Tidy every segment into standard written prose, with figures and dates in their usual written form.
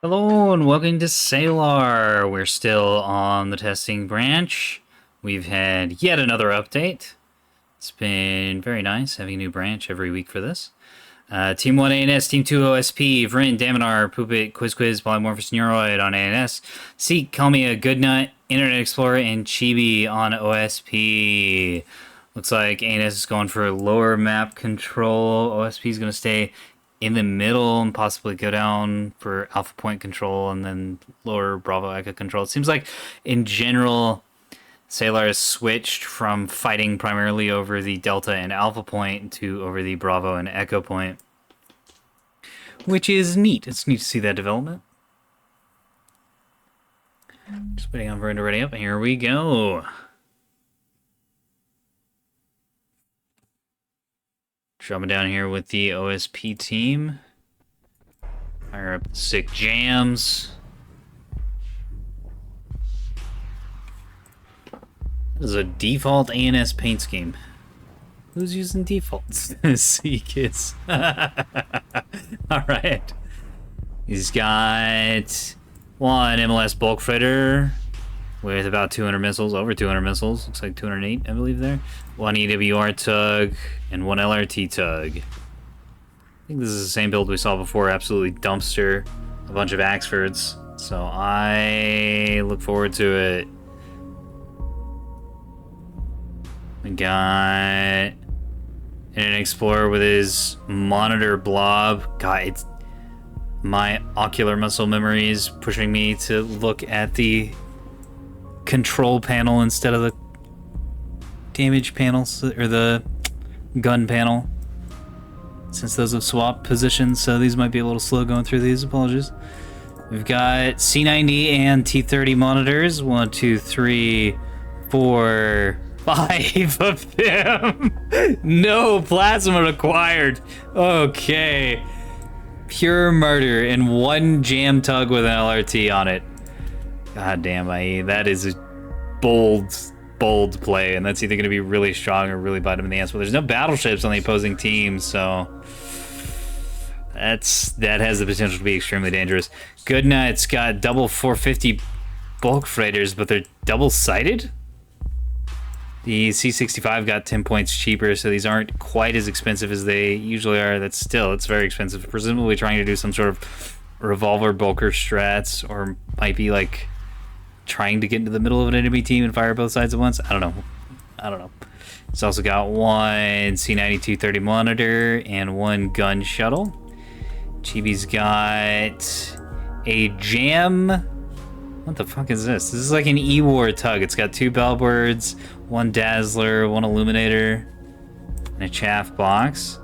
Hello and welcome to Salar. We're still on the testing branch. We've had yet another update. It's been very nice having a new branch every week for this. Team 1 ANS, Team 2 OSP, Vryn, Daminar, Poopit, Quiz, Polymorphous Neuroid on ANS, Seek, Kalmia, Goodnut, Internet Explorer, and Chibi on OSP. Looks like ANS is going for lower map control. OSP is going to stay in the middle and possibly go down for alpha point control and then lower Bravo Echo control. It seems like, in general, Salar has switched from fighting primarily over the Delta and Alpha point to over the Bravo and Echo point, which is neat. It's neat to see that development. Just waiting on Vern to ready up. Here we go. Jumping down here with the OSP team. Fire up the sick jams. This is a default ANS paint scheme. Who's using defaults? Seek is. Alright. He's got one MLS bulk freighter with about 200 missiles, over 200 missiles. Looks like 208, I believe there. One EWR tug and one LRT tug. I think this is the same build we saw before. Absolutely dumpster. A bunch of Axfords. So I look forward to it. We got an Explorer with his monitor blob. God, it's my ocular muscle memory is pushing me to look at the control panel instead of the damage panels or the gun panel, since those have swapped positions, so these might be a little slow going through these. Apologies. We've got C90 and T30 monitors. 1, 2, 3, 4, 5 of them. No plasma required. Okay. Pure murder, and one jam tug with an LRT on it. God damn, that is a bold play, and that's either going to be really strong or really bite him in the ass. But there's no battleships on the opposing team, so that has the potential to be extremely dangerous. Goodnut's got double 450 bulk freighters, but they're double-sided. The C65 got 10 points cheaper, so these aren't quite as expensive as they usually are. It's very expensive. Presumably trying to do some sort of revolver bulker strats, or might be like trying to get into the middle of an enemy team and fire both sides at once. I don't know. It's also got one C90 230 monitor and one gun shuttle. Chibi's got a jam. What the fuck is this? This is like an E-War tug. It's got 2 bellbirds, 1 dazzler, 1 illuminator, and a chaff box.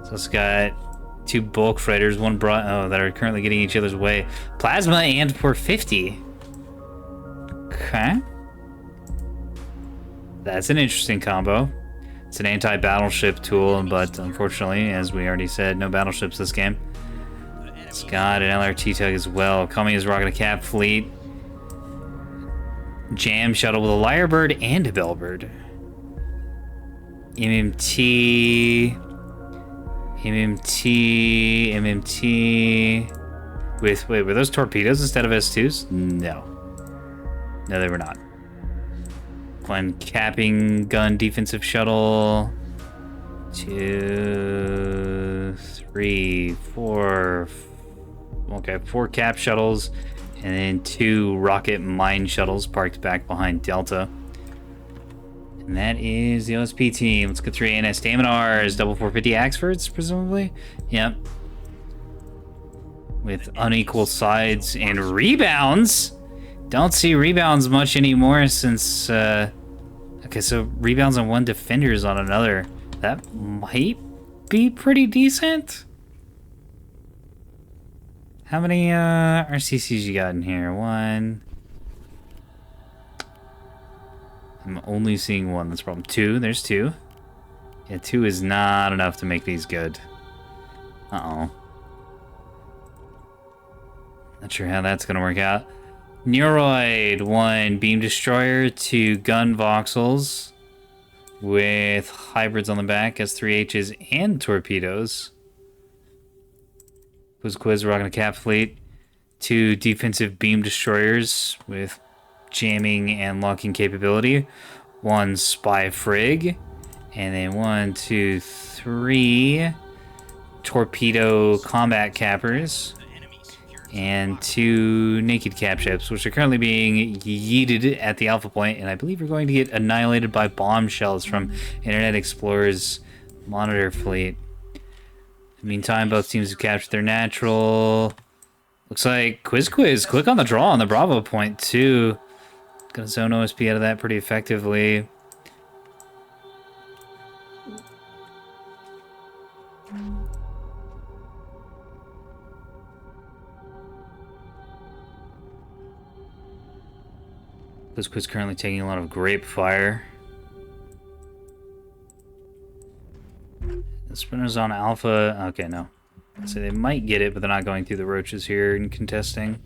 So it's got 2 bulk freighters, that are currently getting each other's way. Plasma and 450. Okay. That's an interesting combo. It's an anti-battleship tool, but unfortunately, as we already said, no battleships this game. It's got an LRT tug as well. Kami is rocking a cap fleet. Jam shuttle with a lyrebird and a bellbird. MMT. Wait, were those torpedoes instead of S2s? No, they were not. One capping gun defensive shuttle. 2, 3, 4. Okay, 4 cap shuttles. And then 2 rocket mine shuttles parked back behind Delta. And that is the OSP team. Let's go through ANS Daminars, double 450 Axfords, presumably. Yep. With unequal sides and rebounds. Don't see rebounds much anymore since... okay, so rebounds on one, defenders on another. That might be pretty decent. How many RCCs you got in here? 1. I'm only seeing 1. That's a problem. 2. There's 2. Yeah, 2 is not enough to make these good. Uh-oh. Not sure how that's going to work out. Neuroid. 1 beam destroyer, 2 gun voxels with hybrids on the back, S3Hs and torpedoes. Quiz, rocking a cap fleet. 2 defensive beam destroyers with jamming and locking capability, 1 spy frig, and then 1, 2, 3 torpedo combat cappers, and 2 naked cap ships, which are currently being yeeted at the Alpha Point, and I believe are going to get annihilated by bombshells from Internet Explorer's monitor fleet. In the meantime, both teams have captured their natural. Looks like Quiz quick on the draw on the Bravo Point, too. Gonna zone OSP out of that pretty effectively. Quiz currently taking a lot of grape fire. The Sprinter's on Alpha. Okay, no. So they might get it, but they're not going through the roaches here and contesting.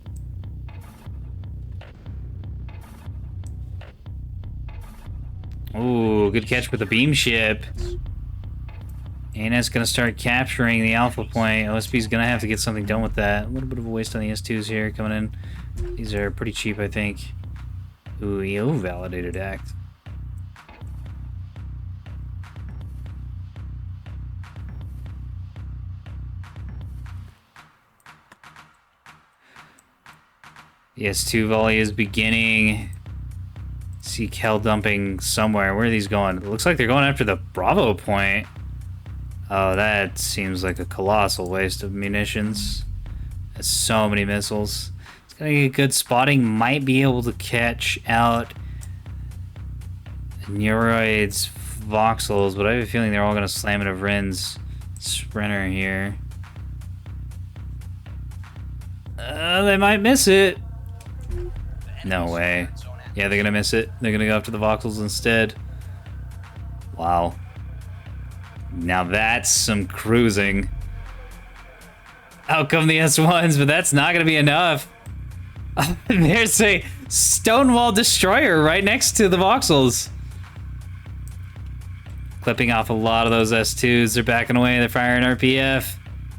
Ooh, good catch with the beam ship. ANS gonna start capturing the Alpha Point. OSP's gonna have to get something done with that. A little bit of a waste on the S2s here coming in. These are pretty cheap, I think. Ooh, EO validated act. The S2 volley is beginning. See Kel dumping somewhere. Where are these going? It looks like they're going after the Bravo Point. Oh, that seems like a colossal waste of munitions. That's so many missiles. It's gonna get good spotting. Might be able to catch out Neuroid's voxels, but I have a feeling they're all gonna slam into Vrin's Sprinter here. They might miss it. No way. Yeah, they're gonna miss it. They're gonna go after the voxels instead. Wow. Now that's some cruising. Out come the S1s, but that's not gonna be enough. There's a Stonewall destroyer right next to the voxels. Clipping off a lot of those S2s. They're backing away. They're firing RPF.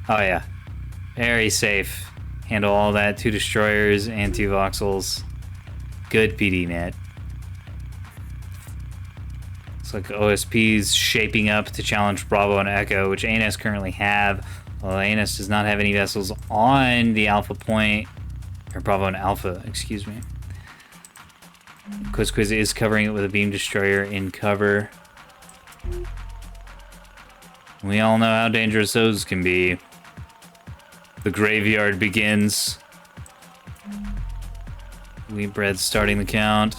Oh yeah. Very safe. Handle all that. 2 destroyers and 2 voxels. Good PD net. Looks like OSP's shaping up to challenge Bravo and Echo, which ANS currently have. Well, ANS does not have any vessels on the Alpha Point. Or Bravo and Alpha, excuse me. Quiz is covering it with a beam destroyer in cover. We all know how dangerous those can be. The graveyard begins. Wheatbread starting the count.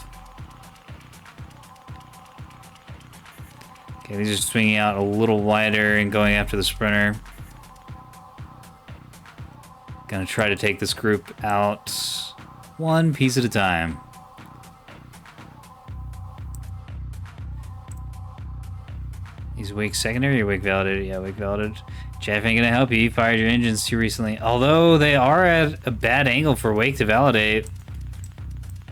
Okay, these are swinging out a little wider and going after the Sprinter. Gonna try to take this group out one piece at a time. He's wake secondary or wake validated? Yeah, wake validated. Jeff ain't gonna help you. You fired your engines too recently. Although they are at a bad angle for wake to validate.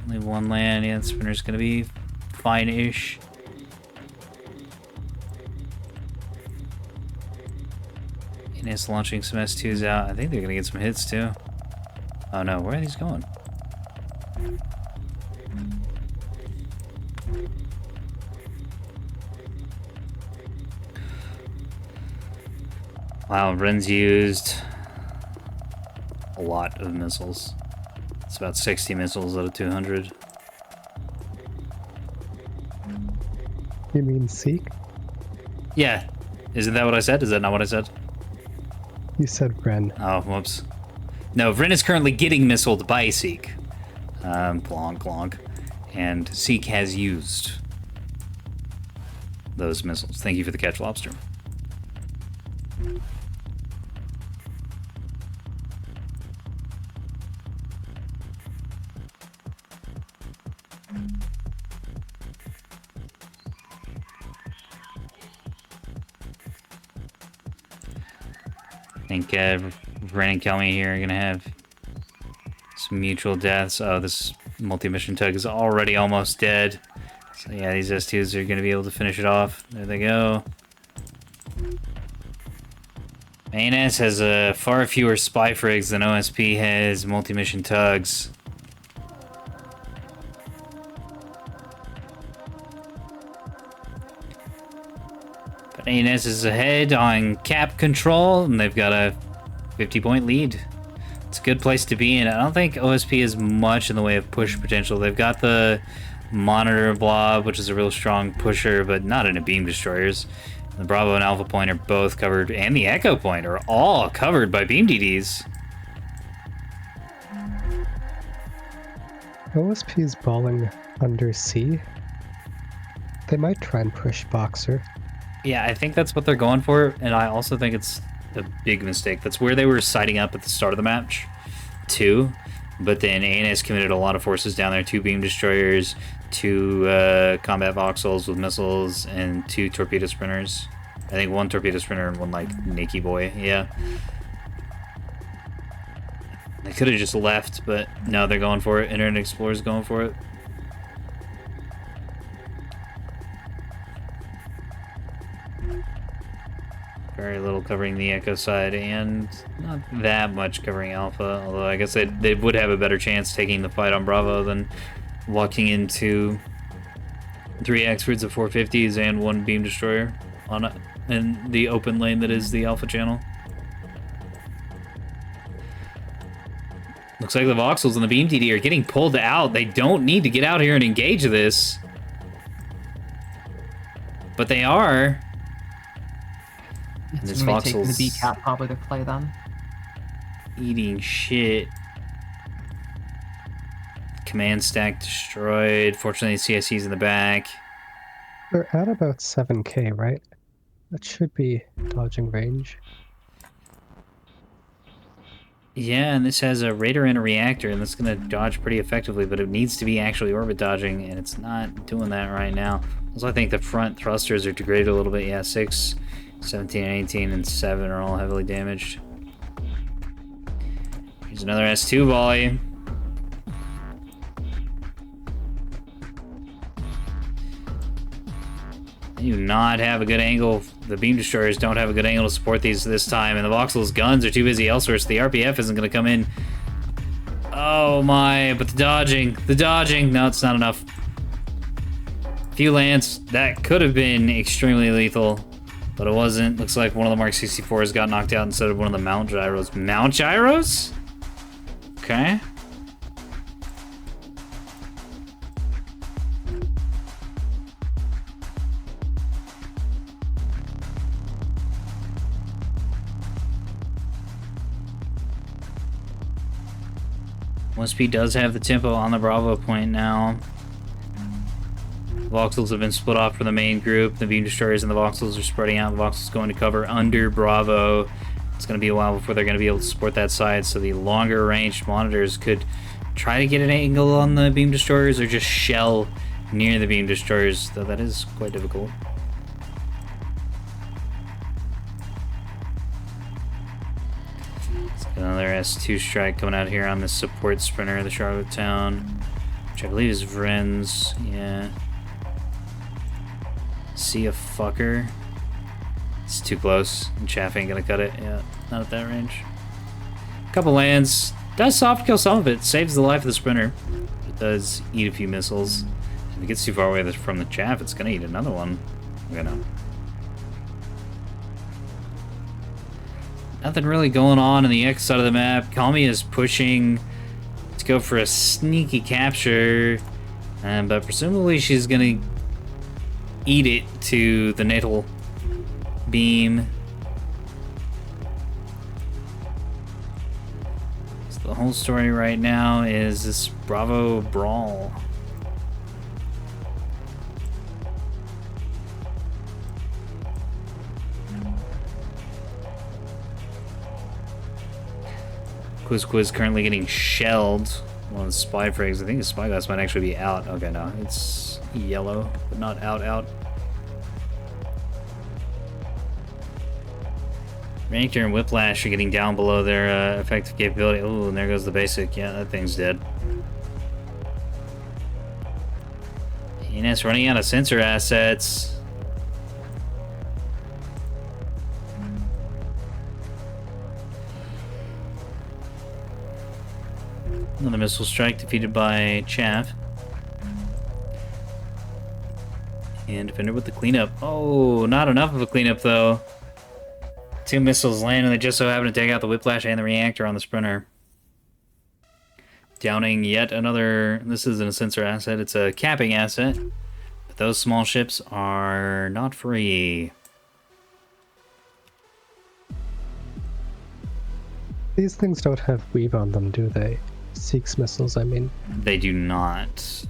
Only 1 land. Yeah, the Sprinter's gonna be fine-ish. And it's launching some S2s out. I think they're gonna get some hits too. Oh no, where are these going? Wow, Ren's used a lot of missiles. It's about 60 missiles out of 200. You mean Seek? Yeah. Isn't that what I said? Is that not what I said? You said Ren. Oh, whoops. No, Vrin is currently getting missiled by Seek. Glonk, glonk. And Seek has used those missiles. Thank you for the catch, Lobster. I think Vrin and Kelmy here are gonna have some mutual deaths. Oh, this multi-mission tug is already almost dead. So yeah, these S2s are gonna be able to finish it off. There they go. ANS has far fewer spy frigs than OSP has multi-mission tugs. But ANS is ahead on cap control, and they've got a 50-point lead. It's a good place to be in. I don't think OSP has much in the way of push potential. They've got the monitor blob, which is a real strong pusher, but not into beam destroyers. The Bravo and Alpha Point are both covered, and the Echo Point are all covered by beam DDs. OSP is balling under C. They might try and push Boxer. Yeah, I think that's what they're going for, and I also think it's a big mistake. That's where they were sighting up at the start of the match, too. But then ANS committed a lot of forces down there. 2 beam destroyers, 2 combat voxels with missiles, and 2 torpedo sprinters. I think 1 torpedo sprinter and 1, like, Nikki boy. Yeah. They could have just left, but no, they're going for it. Internet Explorer's going for it. Very little covering the Echo side, and not that much covering Alpha, although I guess they would have a better chance taking the fight on Bravo than walking into 3 experts of 450s and 1 beam destroyer in the open lane that is the Alpha channel. Looks like the voxels and the beam DD are getting pulled out. They don't need to get out here and engage this, but they are. And this voxel's taking the B-cap probably to play them. Eating shit. Command stack destroyed. Fortunately, CIC's in the back. They're at about 7k, right? That should be dodging range. Yeah, and this has a radar and a reactor, and that's going to dodge pretty effectively, but it needs to be actually orbit dodging, and it's not doing that right now. Also, I think the front thrusters are degraded a little bit. Yeah, 6, 17, 18, and 7 are all heavily damaged. Here's another S2 volley. They do not have a good angle. The beam destroyers don't have a good angle to support these this time, and the voxel's guns are too busy elsewhere, so the RPF isn't going to come in. Oh my, but the dodging, no, it's not enough. Few lands, that could have been extremely lethal, but it wasn't. Looks like one of the Mark 64s got knocked out instead of one of the mount gyros. Mount gyros? Okay. OSP does have the tempo on the Bravo point now. Voxels have been split off from the main group. The beam destroyers and the voxels are spreading out. The voxels going to cover under Bravo. It's going to be a while before they're going to be able to support that side, so the longer range monitors could try to get an angle on the beam destroyers or just shell near the beam destroyers, though that is quite difficult. Another S2 strike coming out here on the support sprinter of the Charlottetown, which I believe is Vren's. Yeah. See a fucker. It's too close. And Chaff ain't gonna cut it. Yeah, not at that range. Couple lands. Does soft kill some of it. Saves the life of the sprinter. It does eat a few missiles. If it gets too far away from the Chaff, it's gonna eat another one. Okay, no. Nothing really going on the X side of the map. Kami is pushing to go for a sneaky capture, but presumably she's gonna eat it to the natal beam. So the whole story right now is this Bravo brawl. Quiz currently getting shelled. One of the spy frags. I think the spy glass might actually be out. Okay, no, it's yellow, but not out. Ranctor and Whiplash are getting down below their effective capability. Ooh, and there goes the basic. Yeah, that thing's dead. ENS running out of sensor assets. Another missile strike defeated by Chaff. And Defender with the cleanup. Oh, not enough of a cleanup, though. 2 missiles land, and they just so happen to take out the Whiplash and the Reactor on the Sprinter. Downing yet another... This isn't a sensor asset, it's a capping asset. But those small ships are not free. These things don't have weave on them, do they? Seeks missiles, I mean. They do not.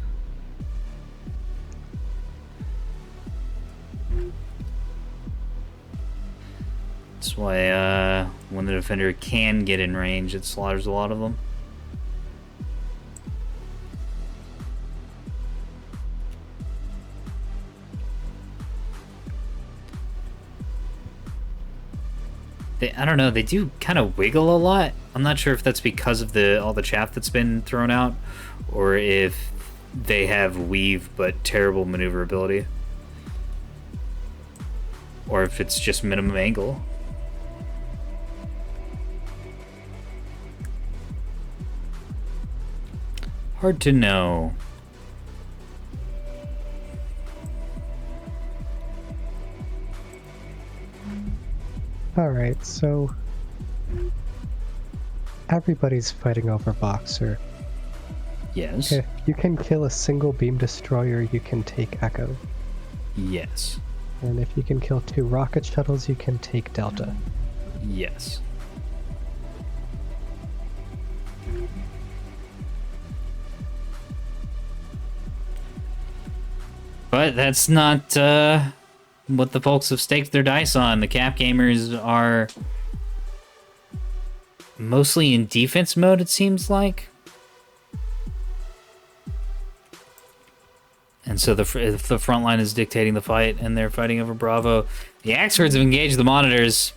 That's why when the Defender can get in range, it slaughters a lot of them. I don't know, they do kind of wiggle a lot. I'm not sure if that's because of all the chaff that's been thrown out, or if they have weave but terrible maneuverability. Or if it's just minimum angle. Hard to know. Alright, so everybody's fighting over Boxer. Yes. If you can kill a single beam destroyer, you can take Echo. Yes. And if you can kill 2 rocket shuttles, you can take Delta. Yes. But that's not what the folks have staked their dice on. The Cap Gamers are mostly in defense mode, it seems like. And so if the front line is dictating the fight and they're fighting over Bravo, the Axefords have engaged the monitors.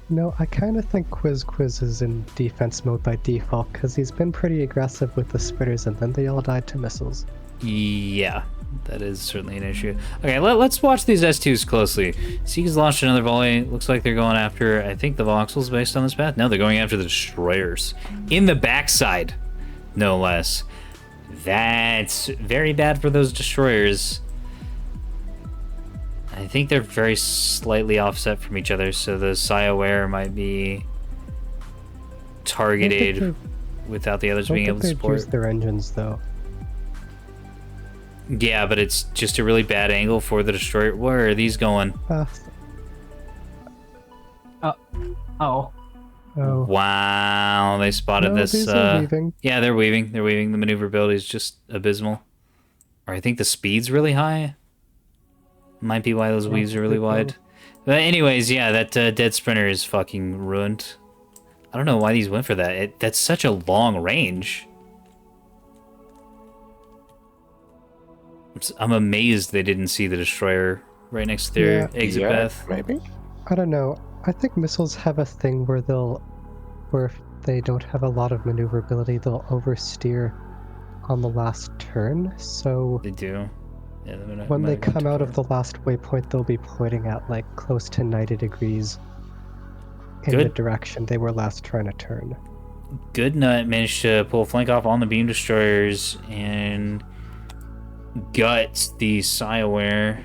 No, I kind of think Quiz is in defense mode by default, because he's been pretty aggressive with the Spitters, and then they all died to missiles. Yeah, that is certainly an issue. Okay, let's watch these S2s closely. Seaga's launched another volley. Looks like they're going after, I think, the Voxels based on this path. No, they're going after the Destroyers. In the backside, no less. That's very bad for those Destroyers. I think they're very slightly offset from each other, so the Psy-Aware might be targeted without the others being able to support. Use their engines, though. Yeah, but it's just a really bad angle for the Destroyer. Where are these going? Oh. Wow, they spotted this. These are weaving. Yeah, they're weaving. They're weaving. The maneuverability is just abysmal. Or I think the speed's really high. Might be why those weaves are really wide. But anyways, yeah, that dead Sprinter is fucking ruined. I don't know why these went for that. That's such a long range. I'm amazed they didn't see the Destroyer right next to their exit path. Maybe? I don't know. I think missiles have a thing where where if they don't have a lot of maneuverability, they'll oversteer on the last turn. So They do. Yeah, when they come out of the last waypoint, they'll be pointing at like close to 90 degrees in the direction they were last trying to turn. Goodnut managed to pull a flank off on the beam destroyers and gut the Psy-Aware,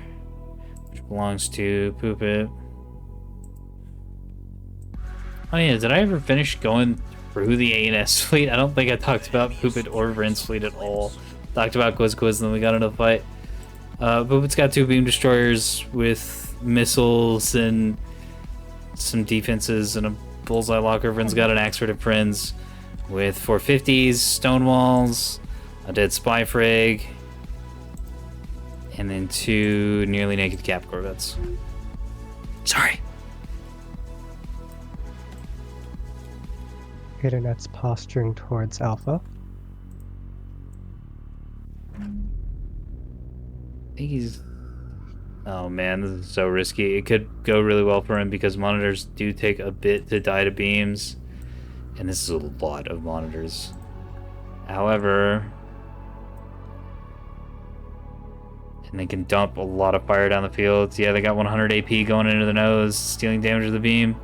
which belongs to Poop It. Oh yeah, did I ever finish going through the A&S fleet? I don't think I talked about Poop It or Vryn's fleet at all. Talked about Quiz, and then we got into the fight. Poop It's got 2 beam destroyers with missiles and some defenses and a bullseye locker. Vryn's got an Axford of Prinz with 450s, stonewalls, a dead spy frig, and then 2 nearly naked cap corvettes. Sorry. Internet's posturing towards Alpha. I think he's... Oh man, this is so risky. It could go really well for him because monitors do take a bit to die to beams. And this is a lot of monitors. However... And they can dump a lot of fire down the field. Yeah, they got 100 AP going into the nose, stealing damage to the beam.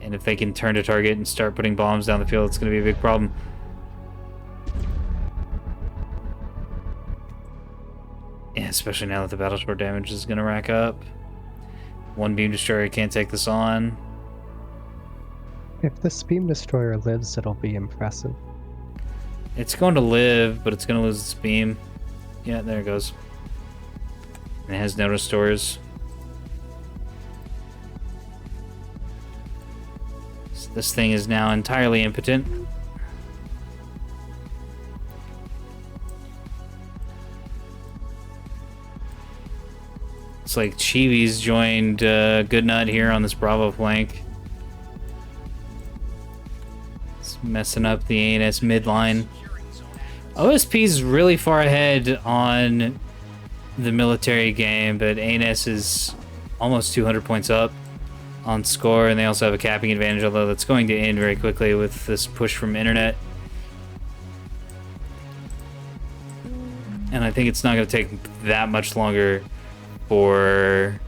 And if they can turn to target and start putting bombs down the field, it's going to be a big problem. Yeah, especially now that the battleship damage is going to rack up. One beam destroyer can't take this on. If this beam destroyer lives, it'll be impressive. It's going to live, but it's going to lose its beam. Yeah, there it goes. And it has no restores. So this thing is now entirely impotent. It's like Chibi's joined Goodnut here on this Bravo flank. It's messing up the ANS midline. OSP's really far ahead on the military game, but ANS is almost 200 points up on score, and they also have a capping advantage, although that's going to end very quickly with this push from internet. And I think it's not going to take that much longer for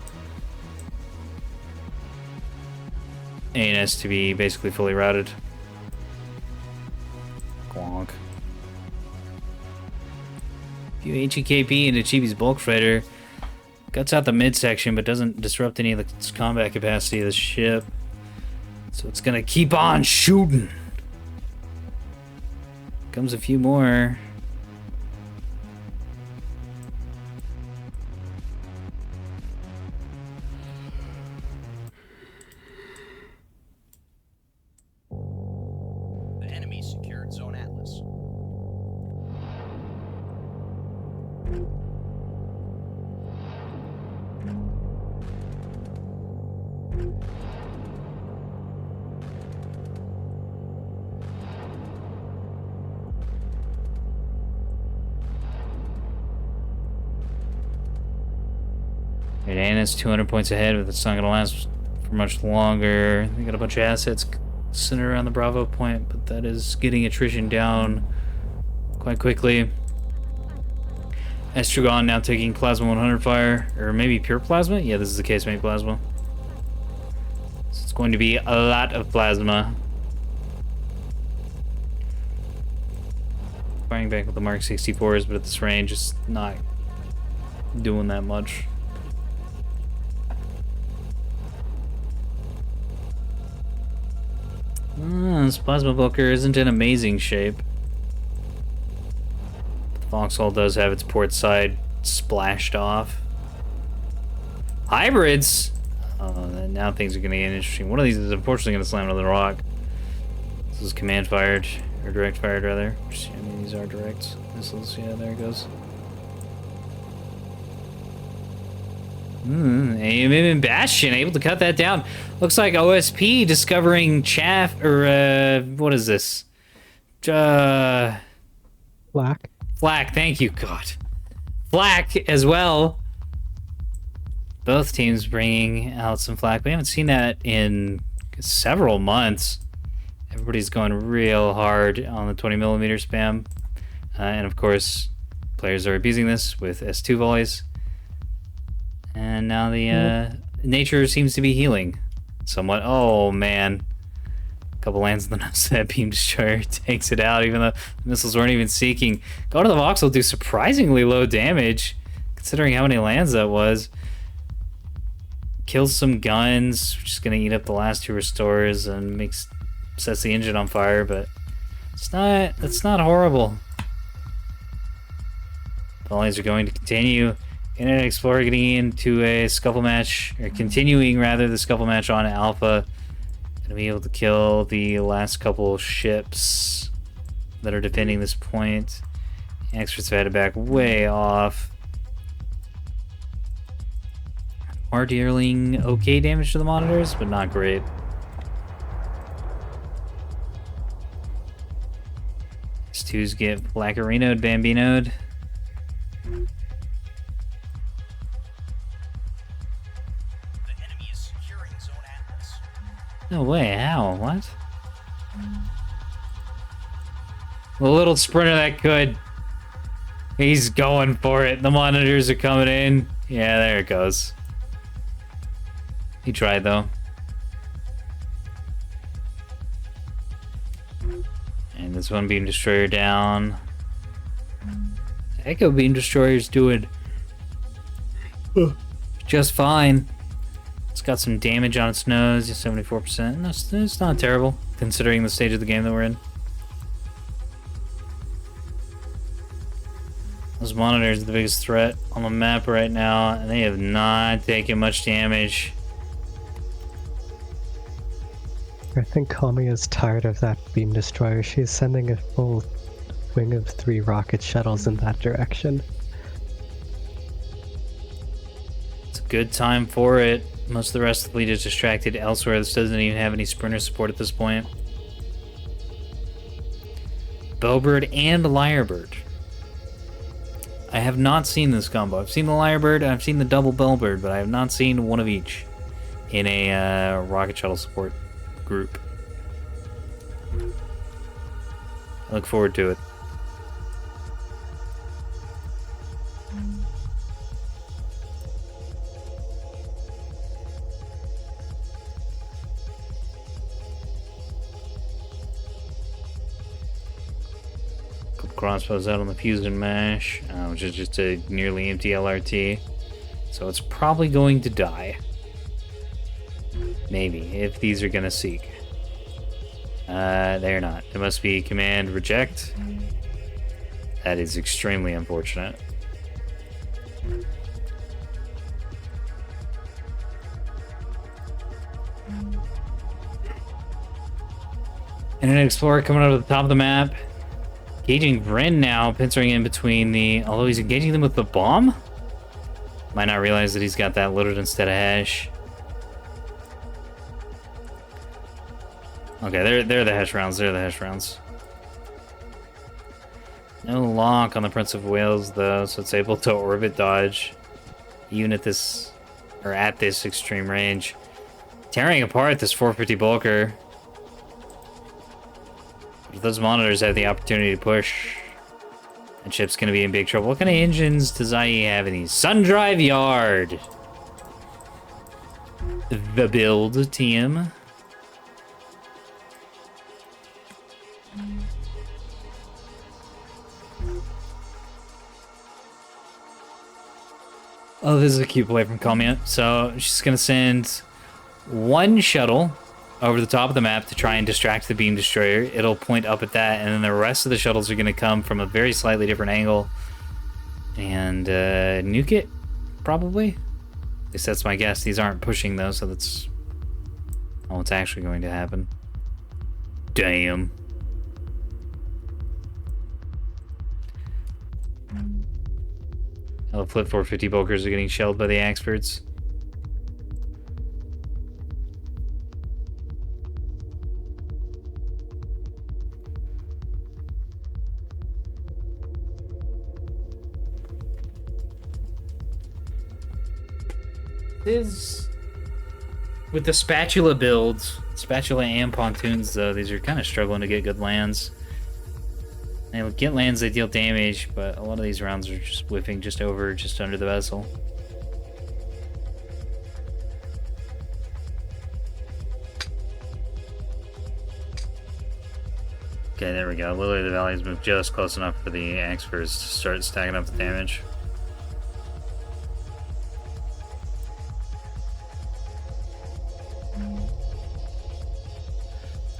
ANS to be basically fully routed. Quonk. Few HEKP into Chibi's bulk freighter. Cuts out the midsection, but doesn't disrupt any of the combat capacity of the ship. So it's gonna keep on shooting. Comes a few more. The enemy secured Zone Atlas. And ANS 200 points ahead, but it's not going to last for much longer. They got a bunch of assets centered around the Bravo point, but that is getting attrition down quite quickly. Estragon now taking Plasma 100 fire, or maybe pure Plasma? Yeah, this is the case, maybe Plasma. So it's going to be a lot of Plasma. Firing back with the Mark 64s, but at this range, it's not doing that much. This Plasma Booker isn't in amazing shape. The Vauxhall does have its port side splashed off. Hybrids! Oh, now things are going to get interesting. One of these is unfortunately going to slam into the rock. This is command fired, or direct fired rather. I mean, these are direct missiles. Yeah, there it goes. AMM and Bastion able to cut that down. Looks like OSP discovering chaff, or what is this? Black. Flak, thank you, God. Flak as well. Both teams bringing out some flak. We haven't seen that in several months. Everybody's going real hard on the 20mm spam. And of course, players are abusing this with S2 volleys. And now the nature seems to be healing somewhat. Oh man, a couple lands in the nose. That beam destroyer takes it out, even though the missiles weren't even seeking. Going to the Vox will do surprisingly low damage, considering how many lands that was. Kills some guns, which is going to eat up the last two restores and sets the engine on fire. But it's not horrible. Volleys are going to continue. Internet Explorer getting into a scuffle match, or continuing rather the scuffle match on Alpha. Gonna be able to kill the last couple ships that are defending this point. Experts have had it back way off. Are dealing okay damage to the monitors, but not great. S2s get Blackerino'd, Bambino'd. No way, how? What? The little sprinter that could. He's going for it. The monitors are coming in. Yeah, there it goes. He tried, though. And this one beam destroyer down. Echo beam destroyer's doing just fine. It's got some damage on its nose, 74%. No, it's not terrible, considering the stage of the game that we're in. Those monitors are the biggest threat on the map right now, and they have not taken much damage. I think Kami is tired of that beam destroyer. She's sending a full wing of 3 rocket shuttles in that direction. It's a good time for it. Most of the rest of the fleet is distracted elsewhere. This doesn't even have any sprinter support at this point. Bellbird and Lyrebird. I have not seen this combo. I've seen the Lyrebird and I've seen the double Bellbird, but I have not seen one of each in a rocket shuttle support group. I look forward to it. Crossbows out on the Fusion Mash, which is just a nearly empty LRT. So it's probably going to die. Maybe, if these are going to seek. They're not. It must be command reject. That is extremely unfortunate. And an Explorer coming out of the top of the map. Engaging Vren now, pincering in between the... Although he's engaging them with the bomb? Might not realize that he's got that loaded instead of hash. Okay, they're the hash rounds. They're the hash rounds. No lock on the Prince of Wales, though, so it's able to orbit dodge. Even at this... Or at this extreme range. Tearing apart this 450 Bulker. If those monitors have the opportunity to push, that ship's going to be in big trouble. What kind of engines does IE have in these? Sundrive Yard! The build team. Oh, this is a cute play from Kamiya. So she's going to send one shuttle over the top of the map to try and distract the beam destroyer. It'll point up at that, and then the rest of the shuttles are going to come from a very slightly different angle and nuke it, probably. At least that's my guess. These aren't pushing, though, so that's all what's actually going to happen. Damn. The flip 450 bulkers are getting shelled by the Axebirds. Is with the spatula builds, spatula and pontoons, though, these are kind of struggling to get good lands. They get lands, they deal damage, but a lot of these rounds are just whiffing just under the vessel. Okay, there we go. Lily of the Valley's moved just close enough for the Axebirds to start stacking up the damage.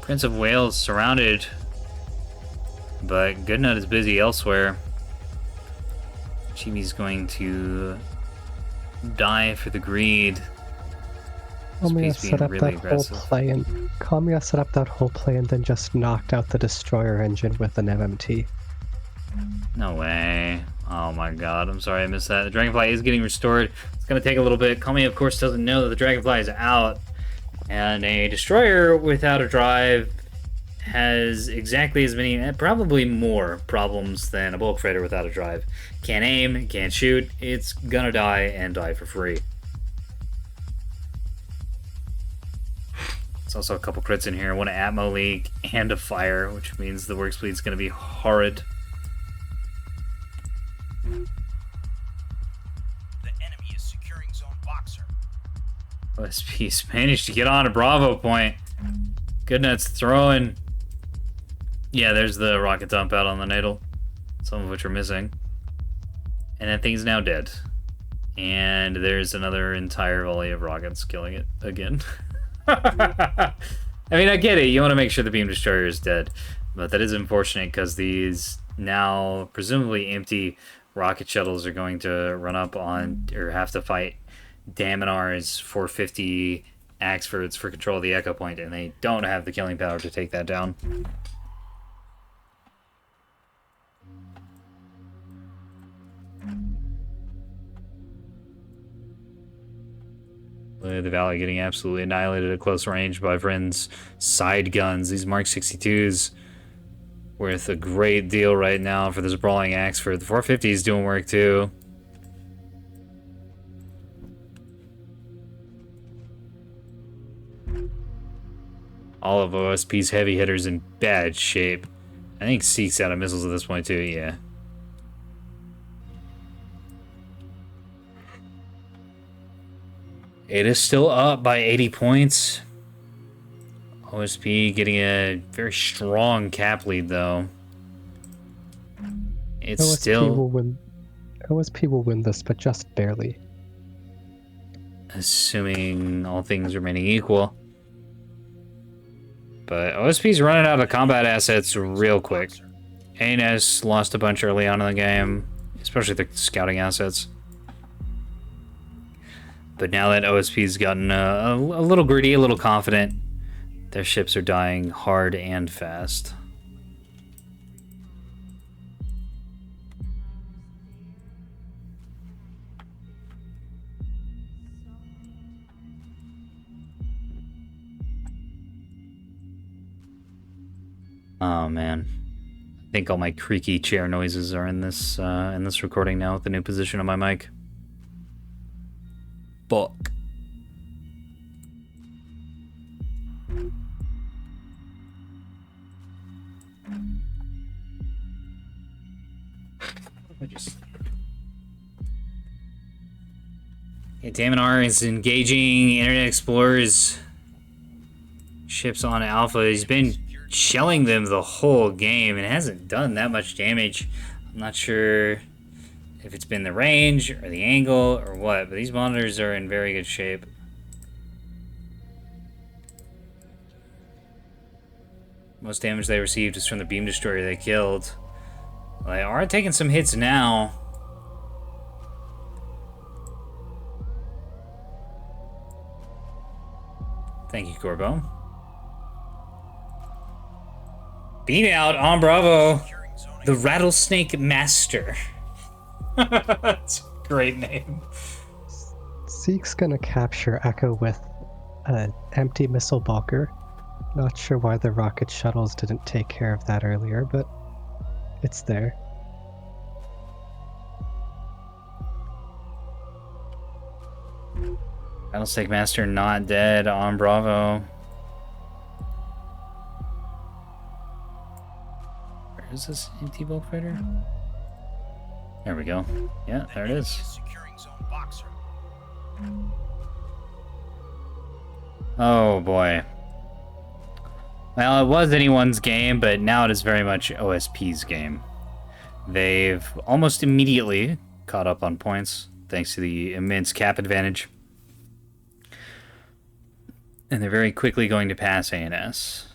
Prince of Wales surrounded, but Goodnut is busy elsewhere. Chibi's going to die for the greed. Kamiya set up that whole play and Kamiya set up that whole play and then just knocked out the destroyer engine with an MMT. No way. Oh my god, I'm sorry I missed that. The Dragonfly is getting restored. It's going to take a little bit. Kamiya, of course, doesn't know that the Dragonfly is out. And a destroyer without a drive has exactly as many, probably more problems than a bulk freighter without a drive. Can't aim, can't shoot, it's gonna die and die for free. There's also a couple crits in here, one Atmo leak and a fire, which means the work speed's gonna be horrid. OSP's managed to get on a Bravo point. Goodnut's throwing Yeah, there's the rocket dump out on the Natal, some of which are missing. And that thing's now dead. And there's another entire volley of rockets killing it again. I mean, I get it. You want to make sure the beam destroyer is dead. But that is unfortunate because these now presumably empty rocket shuttles are going to run up on, or have to fight Daminar's 450 Axfords for control of the Echo Point, and they don't have the killing power to take that down. The Valley getting absolutely annihilated at close range by friends' side guns. These Mark 62s worth a great deal right now for this brawling axe. For the 450 is doing work too. All of OSP's heavy hitters in bad shape. I think Seek's out of missiles at this point too, yeah. It is still up by 80 points. OSP getting a very strong cap lead, though. It's OSP still... will win. OSP will win this, but just barely. Assuming all things remaining equal. But OSP's running out of combat assets real quick. ANS lost a bunch early on in the game, especially the scouting assets. But now that OSP's gotten a little greedy, a little confident, their ships are dying hard and fast. Oh man, I think all my creaky chair noises are in this recording now with the new position on my mic. Fuck. Yeah, Daminar is engaging Internet Explorer's ships on Alpha. He's been shelling them the whole game and hasn't done that much damage. I'm not sure if it's been the range or the angle or what, but these monitors are in very good shape. Most damage they received is from the beam destroyer they killed. They are taking some hits now. Thank you, Corbo. Beam out on Bravo. The Rattlesnake Master. That's a great name. Seek's gonna capture Echo with an empty missile bulker. Not sure why the rocket shuttles didn't take care of that earlier, but it's there. Rattlesnake Master not dead on Bravo. Where is this empty bulk fighter? There we go. Yeah, there it is. Oh boy. Well, it was anyone's game, but now it is very much OSP's game. They've almost immediately caught up on points, thanks to the immense cap advantage. And they're very quickly going to pass ANS.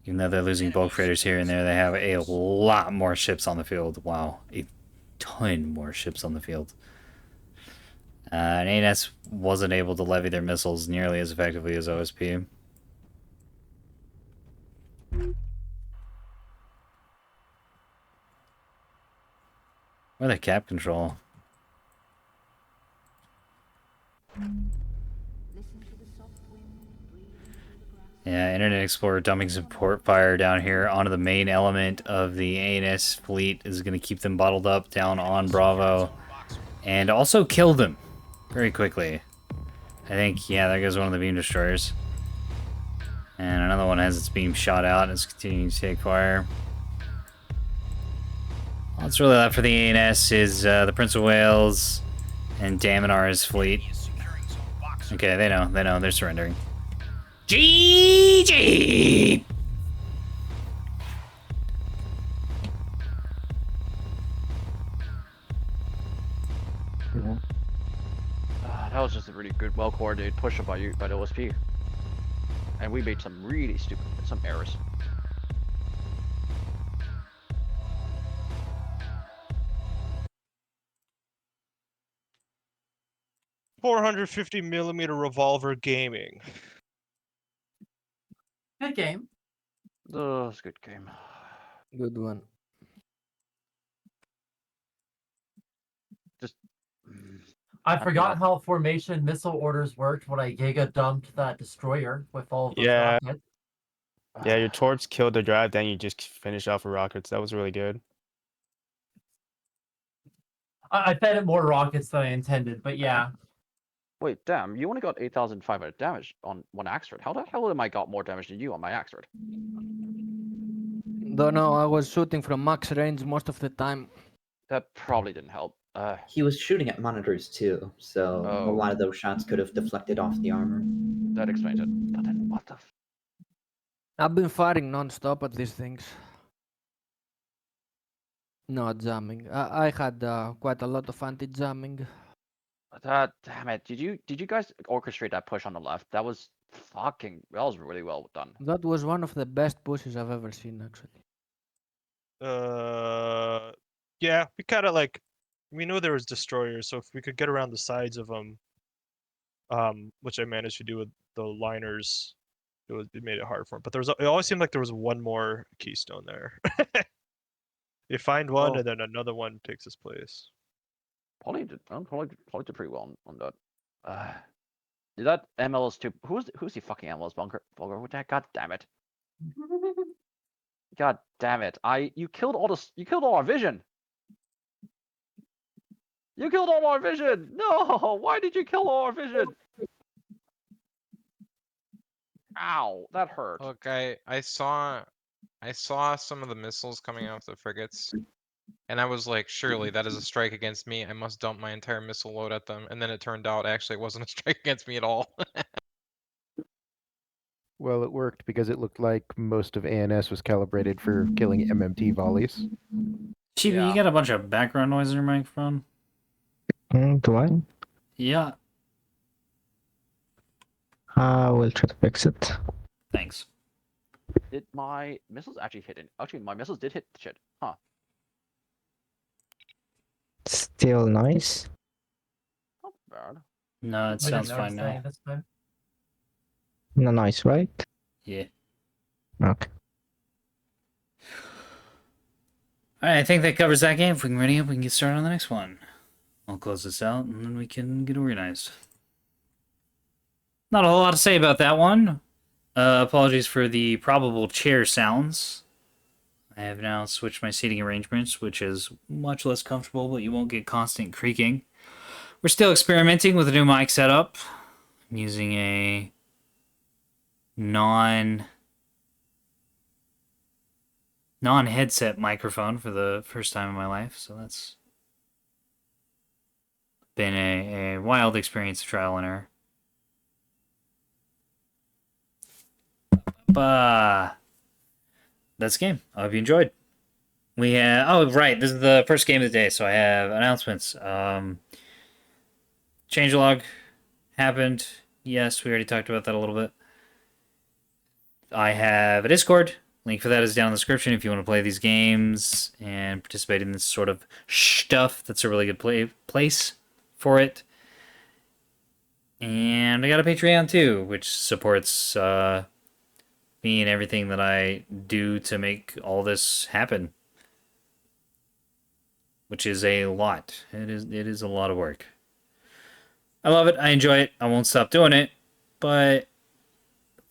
Even though they're losing bulk freighters here and there, they have a lot more ships on the field. Wow, a ton more ships on the field. And ANS wasn't able to levy their missiles nearly as effectively as OSP. Where the cap control? Yeah, Internet Explorer dumping some port fire down here onto the main element of the ANS fleet is going to keep them bottled up down on Bravo. And also kill them very quickly. I think, yeah, there goes one of the beam destroyers. And another one has its beam shot out and is continuing to take fire. All that's really left for the ANS is the Prince of Wales and Daminar's fleet. Okay, they know, they're surrendering. GG! That was just a really good, well-coordinated push-up by the OSP. And we made some really stupid, some errors. .450mm revolver gaming. Good game. Oh, it's a good game. Good one. Just. I forgot how formation missile orders worked when I giga dumped that destroyer with all of those Yeah. rockets. Yeah, your torps killed the drive, then you just finish off with rockets. That was really good. I fed it more rockets than I intended, but yeah. Wait, damn! You only got 8,500 damage on one axe thread. How the hell am I got more damage than you on my axe thread? Don't know, I was shooting from max range most of the time. That probably didn't help. He was shooting at monitors too, so a Oh. lot of those shots could have deflected off the armor. That explains it. But then what the? I've been firing non-stop at these things. No jamming. I had quite a lot of anti-jamming. Damn it! Did you guys orchestrate that push on the left? That was really well done. That was one of the best pushes I've ever seen, actually. Yeah, we kind of like, we knew there was destroyers, so if we could get around the sides of them, which I managed to do with the liners, it made it hard for him. But it always seemed like there was one more keystone there. You find one, and then another one takes its place. Probably did pretty well on that. Did that MLS two? Who's the fucking MLS bunker? God damn it! God damn it! You killed all our vision. You killed all our vision. No! Why did you kill all our vision? Ow! That hurt. Look, I saw some of the missiles coming out of the frigates, and I was like, surely that is a strike against me. I must dump my entire missile load at them. And then it turned out actually it wasn't a strike against me at all. Well, it worked because it looked like most of ANS was calibrated for killing MMT volleys. Chibi, Yeah. you got a bunch of background noise in your microphone? Do I? Yeah. We'll try to fix it. Thanks. Did my missiles actually hit it? Actually, my missiles did hit the shit. Huh. Still nice. Not bad. No, it I didn't sounds fine notice any now. this time. No, nice, right? Yeah. Okay. Alright, I think that covers that game. If we can ready up, we can get started on the next one. I'll close this out, and then we can get organized. Not a whole lot to say about that one. Apologies for the probable chair sounds. I have now switched my seating arrangements, which is much less comfortable, but you won't get constant creaking. We're still experimenting with a new mic setup. I'm using a non-headset microphone for the first time in my life, so that's been a wild experience of trial and error. That's the game. I hope you enjoyed. We have, oh right, this is the first game of the day, so I have announcements. Changelog happened. Yes, we already talked about that a little bit. I have a Discord. Link for that is down in the description if you want to play these games and participate in this sort of stuff. That's a really good place for it. And I got a Patreon too, which supports me and everything that I do to make all this happen. Which is a lot. It is a lot of work. I love it. I enjoy it. I won't stop doing it. But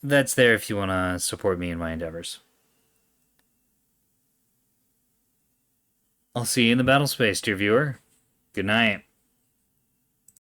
that's there if you want to support me in my endeavors. I'll see you in the battle space, dear viewer. Good night.